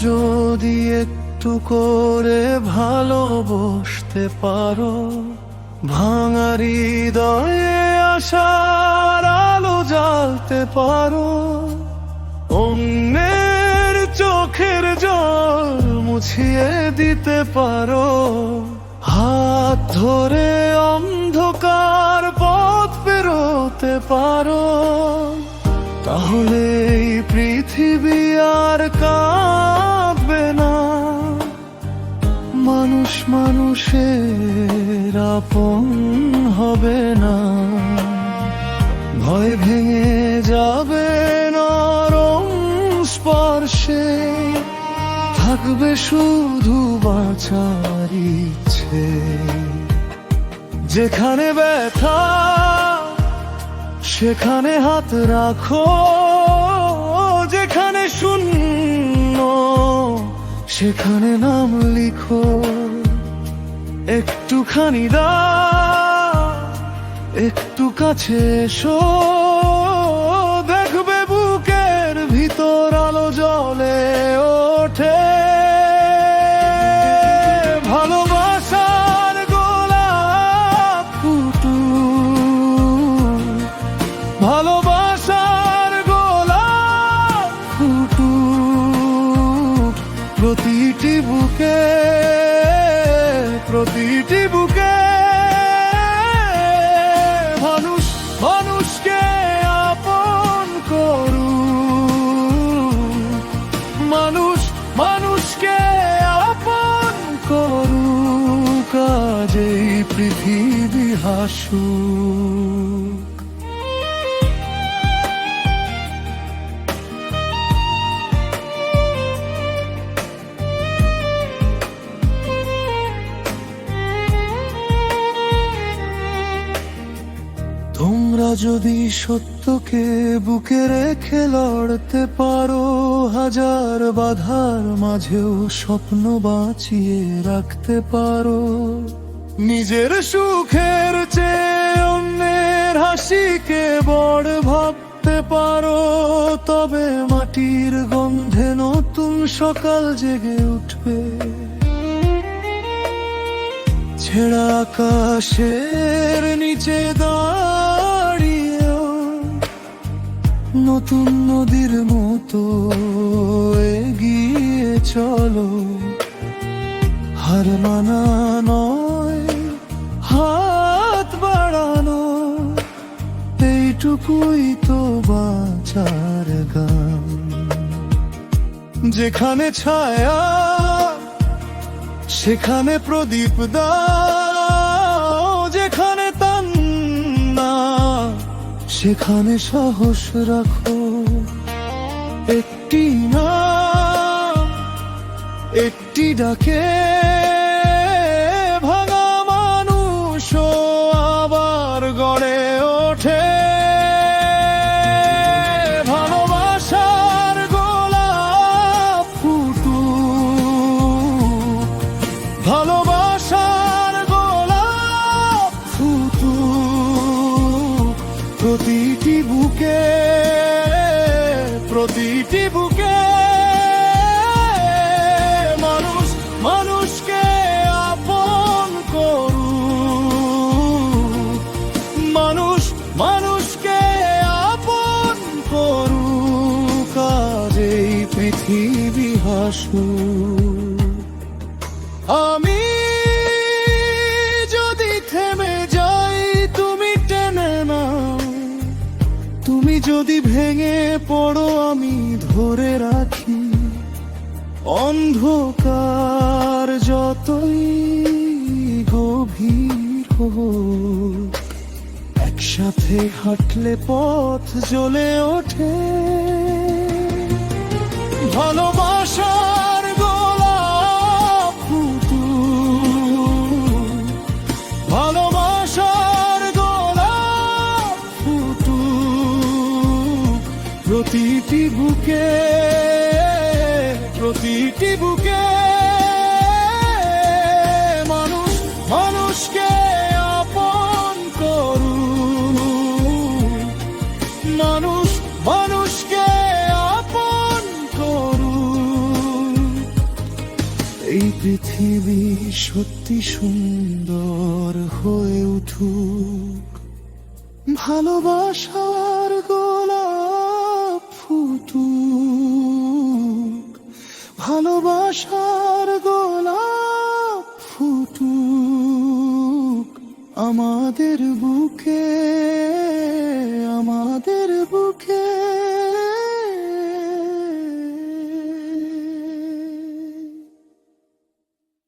যদি একটু করে ভালোবাসতে পারো, ভাঙা হৃদয়ে আশার আলো জ্বালতে পারো, অন্যের চোখের জল মুছিয়ে দিতে পারো, হাত ধরে অন্ধকার পথ পেরোতে পারো, তাহলে এই পৃথিবী আর কাঁদবে না। মানুষ মানুষের আপন হবে না, ভয় ভেঙে যাবে নরম স্পর্শে, থাকবে শুধু বাঁচার ইচ্ছে। যেখানে ব্যথা সেখানে হাত রাখো, যেখানে শূন্য সেখানে নাম লিখো, একটুখানি দাও, একটু কাছে এসো, দেখবে বুকের ভিতর আলো জ্বলে ওঠে। ভালোবাসার গোলাপ ফুটুক, ভালোবাসার গোলাপ ফুটুক প্রতিটি বুকে, প্রতিটি বুকে। মানুষ মানুষকে আপন করুক, মানুষ মানুষকে আপন করুক, আজ এই পৃথিবী হাসুক। তোমরা যদি সত্যকে বুকে রেখে লড়তে পারো, হাজার বাধার মাঝেও স্বপ্ন বাঁচিয়ে রাখতে পারো, নিজের সুখের চেয়ে অন্যের হাসিকে বড় ভাবতে পারো, তবে মাটির গন্ধে নতুন সকাল জেগে উঠবে। ছেঁড়া আকাশের নিচে দাঁড়িয়েও নতুন নদীর মতো এগিয়ে চলো, হার মানা নয় হাত বাড়ানো, এইটুকুই তো বাঁচার গান। যেখানে ছায়া সেখানে প্রদীপ দাও, যেখানে তান্না সেখানে সাহস রাখো, একটি নাম একটি ডাকে ভাঙা মানুষও আবার গড়ে ওঠে। ভালোবাসার গোলাপ ফুটুক, ভালোবাসার গোলাপ ফুটুক প্রতিটি বুকে, প্রতিটি বুকে। মানুষ মানুষকে আপন করুক, মানুষ মানুষকে আপন করুক, আজ এই পৃথিবী হাসুক। আমি যদি থেমে যাই তুমি টেনে নাও, তুমি যদি ভেঙে পড়ো আমি ধরে রাখি, অন্ধকার যতই গভীর হোক, একসাথে হাঁটলে পথ জ্বলে ওঠে। ভালোবাসার গোলাপ ফুটুক, ভালোবাসার গোলাপ ফুটুক প্রতিটি বুকে, প্রতিটি বুকে। মানুষ মানুষকে আপন করুক, মানুষ মানুষকে আপন করুক, সত্যি সুন্দর হয়ে উঠুক, ভালোবাসার গোলাপ ফুটুক, ভালোবাসার গোলাপ ফুটুক আমাদের বুকে।